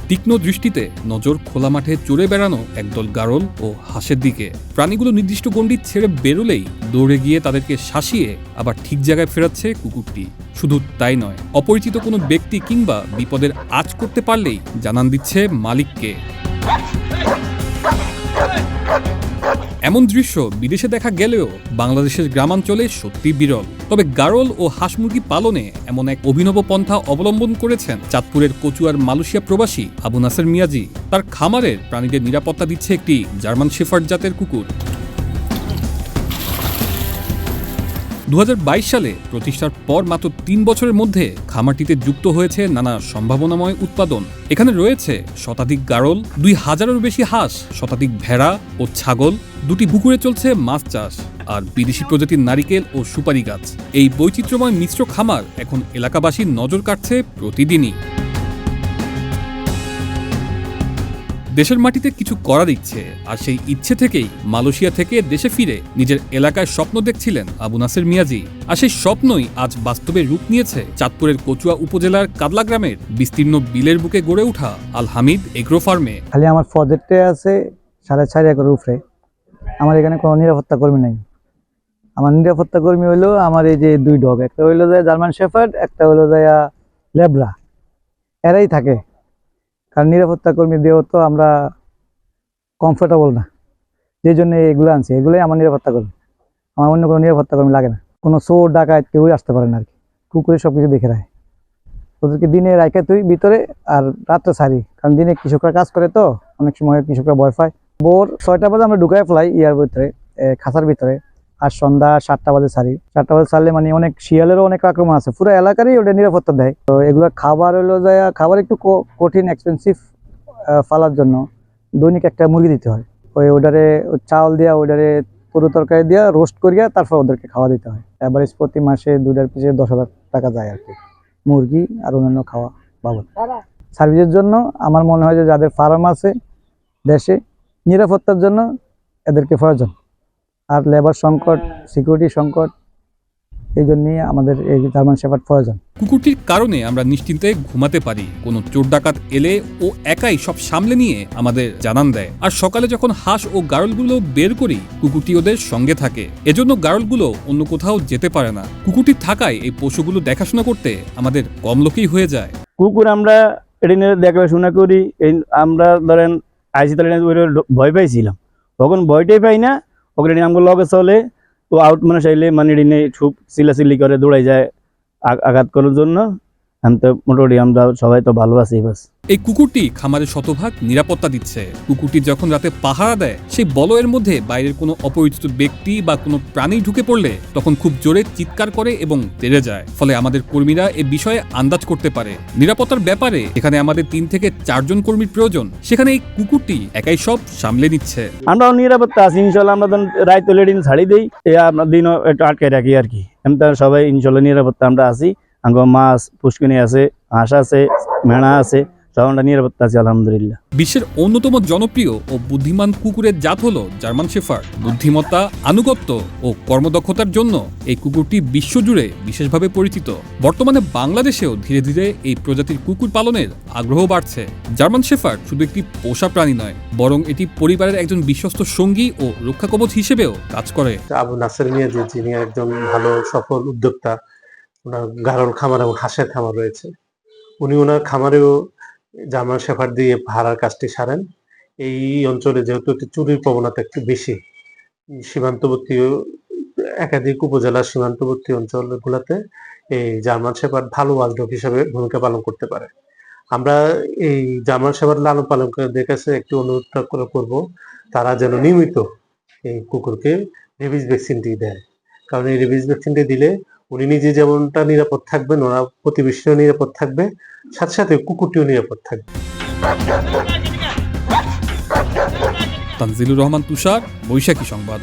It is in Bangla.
তীক্ষ্ণ দৃষ্টিতে নজর খোলা মাঠে চড়ে বেড়ানো একদল গারল ও হাঁসের দিকে। প্রাণীগুলো নির্দিষ্ট গণ্ডি ছেড়ে বেরোলেই দৌড়ে গিয়ে তাদেরকে শাসিয়ে আবার ঠিক জায়গায় ফেরাচ্ছে কুকুরটি। শুধু তাই নয়, অপরিচিত কোনো ব্যক্তি কিংবা বিপদের আঁচ করতে পারলেই জানান দিচ্ছে মালিককে। এমন দৃশ্য বিদেশে দেখা গেলেও বাংলাদেশের গ্রামাঞ্চলে সত্যি বিরল। তবে গারল ও হাঁস মুরগি পালনে এমন এক অভিনব পন্থা অবলম্বন করেছেন চাঁদপুরের কচুয়ার মালয়েশিয়া প্রবাসী আবু নাসের মিয়াজি। তার খামারের প্রাণীদের নিরাপত্তা দিচ্ছে একটি জার্মান শেফার্ড জাতের কুকুর। ২০২২ সালে প্রতিষ্ঠার পর মাত্র ৩ বছরের মধ্যে খামারটিতে যুক্ত হয়েছে নানা সম্ভাবনাময় উৎপাদন। এখানে রয়েছে শতাধিক গারল, ২,০০০-এরও বেশি হাঁস, শতাধিক ভেড়া ও ছাগল, ২টি পুকুরে চলছে মাছ চাষ আর বিদেশি প্রজাতির নারিকেল ও সুপারি গাছ। এই বৈচিত্র্যময় মিশ্র খামার এখন এলাকাবাসীর নজর কাটছে প্রতিদিনই। দেশের মাটিতে কিছু করার ইচ্ছে, আর সেই ইচ্ছে থেকেই মালয়েশিয়া থেকে দেশে ফিরে নিজের এলাকায় স্বপ্ন দেখছিলেন আবু নাসের মিয়াজি। আর সেই স্বপ্নই আজ বাস্তবে রূপ নিয়েছে চাঁদপুরের কচুয়া উপজেলার কাদলা গ্রামের বিস্তীর্ণ বিলের বুকে গড়ে ওঠা আল হামিদ এগ্রো ফার্মে। খালি আমার প্রজেক্টে আছে 4.5 একর উপরে। আমার এখানে কোনো নিরাপত্তা কর্মী নাই। আমার নিরাপত্তা কর্মী হইলো আমার এই যে 2 ডগ, একটা হইলো যায় জার্মান শেফার্ড, একটা হইলো যায় লেব্রা। এরাই থাকে, কারণ নিরাপত্তা কর্মী দিয়েও তো আমরা কমফোর্টেবল না, যেই জন্য এগুলো আনছি। এগুলোই আমার নিরাপত্তা কর্মী, আমার অন্য কোনো নিরাপত্তা কর্মী লাগে না। কোনো চোর ডাকাত কেউই আসতে পারে না আর কি। কুকুরে সব কিছু দেখে রাখে। ওদেরকে দিনে রাখে তুই ভিতরে, আর রাত্রে ছাড়ি, কারণ দিনে কৃষকরা কাজ করে তো অনেক সময় কৃষকরা ভয় পায়। ভোর 6টা বাজে আমরা ঢুকায় ফেলাই ইয়ার ভিতরে, খাঁচার ভিতরে, আর সন্ধ্যা 7টা বাজে ছাড়ি। 7টা বাজে ছাড়লে মানে অনেক শিয়ালেরও অনেক আক্রমণ আছে, পুরো এলাকারই ওটা নিরাপত্তা দেয়। তো এগুলো খাবার হলো যায়, খাবার একটু কঠিন এক্সপেন্সিভ ফালার জন্য দৈনিক একটা মুরগি দিতে হয়। ওটারে চাউল দিয়া, ওটারে পুরো তরকারি দিয়া রোস্ট করিয়া তারপর ওদেরকে খাওয়া দিতে হয়। এভারেজ প্রতি মাসে 2টার পিছিয়ে 10,000 টাকা যায় আর কি, মুরগি আর অন্যান্য খাওয়া বাবদ। সার্ভিসের জন্য আমার মনে হয় যে যাদের ফার্ম আছে দেশে, নিরাপত্তার জন্য এদেরকে প্রয়োজন। আর লেবার সংকট, সিকিউরিটি সংকট, এই জন্যই আমাদের এই জার্মান শেফার্ড প্রয়োজন। কুকুরটির কারণে আমরা নিশ্চিন্তে ঘুমাতে পারি। কোনো চোর ডাকাত এলে ও একাই সব সামলে নিয়ে আমাদের জানান দেয়। আর সকালে যখন হাঁস ও গারলগুলো বের করি, কুকুরটি ওদের সঙ্গে থাকে। এজন্য গারলগুলো অন্য কোথাও যেতে পারে না। কুকুরটি থাকায় এই পশুগুলো দেখাশোনা করতে আমাদের কম লোকই হয়ে যায়। কুকুর আমরা এটা নিয়ে দেখাশোনা করি। আমরা ধরেন আইসি তালে ভয় পাইছিলাম, তখন ভয়টাই পাই না। ওখানে আমগুলো লগে চলে, ও আউট মানে চাইলে মানে এনে খুব চিল্লাচিল্লি করে দৌড়াই যায় আঘাত করার জন্য। আমি তো মোটামুটি আমরা সবাই তো ভালো আছি। বাস এই কুকুরটি খামারে শতভাগ নিরাপত্তা দিচ্ছে। কুকুরটি যখন রাতে পাহারা দেয়, সেই বলয়ের মধ্যে বাইরের কোনো অপরিচিত ব্যক্তি বা কোনো প্রাণী ঢুকে পড়লে তখন খুব জোরে চিৎকার করে এবং তেড়ে যায়। ফলে আমাদের কর্মীরা এ বিষয়ে আন্দাজ করতে পারে। নিরাপত্তার ব্যাপারে এখানে আমাদের 3 থেকে 4 জন কর্মীর প্রয়োজন, সেখানে এই কুকুরটি একাই সব সামলে নিচ্ছে। আমরাও নিরাপত্তা আছি ইনশাল্লাহ। আমরা রাত হলে দিন ছাড়ি দিই, আপনার দিনও একটু আটকে রাখি আর কি। আমি তো সবাই ইনশাল্লাহ নিরাপত্তা আমরা আছি। আঙ্গ মাছ পুষ্কিনি আছে, হাঁস আছে, মেড়া আছে, সব আমরা নিরাপত্তা আছি আলহামদুলিল্লাহ। বিশ্বের অন্যতম জনপ্রিয় ও বুদ্ধিমান কুকুরের জাত হলো জার্মান শেফার্ড। বুদ্ধিমত্তা, আনুগত্য ও কর্মদক্ষতার জন্য এই কুকুরটি বিশ্বজুড়ে বিশেষভাবে পরিচিত। বর্তমানে বাংলাদেশেও ধীরে ধীরে এই প্রজাতির কুকুর পালনের আগ্রহ বাড়ছে। জার্মান শেফার্ড শুধু একটি পোষা প্রাণী নয়, বরং এটি পরিবারের একজন বিশ্বস্ত সঙ্গী ও রক্ষাকবচ হিসেবেও কাজ করে। আবু নাসের মিয়াজি, যিনি একজন ভালো সফল উদ্যোক্তা, ওনার গারল খামার এবং হাঁসের খামার রয়েছে। উনি ওনার খামারেও জার্মান শেফার্ড দিয়ে পাহারার কাজটি সারেন। এই অঞ্চলে যেহেতু একটি চুরির প্রবণতা একটু বেশি, সীমান্তবর্তী একাধিক উপজেলার সীমান্তবর্তী অঞ্চলগুলোতে এই জার্মান শেফার্ড ভালো ওয়াচডগ হিসেবে ভূমিকা পালন করতে পারে। আমরা এই জার্মান শেফার্ড লালন পালনকারীদের কাছে একটু অনুরোধ করব, তারা যেন নিয়মিত এই কুকুরকে রেবিস ভ্যাকসিনটি দেয়। কারণ এই রেবিস ভ্যাকসিনটি দিলে উনি নিজে যেমনটা নিরাপদ থাকবেন, ওরা প্রতিবেশীও নিরাপদ থাকবে, সাথে সাথে কুকুরটিও নিরাপদ থাকবে। তানজিলুর রহমান তুষার, বৈশাখী সংবাদ।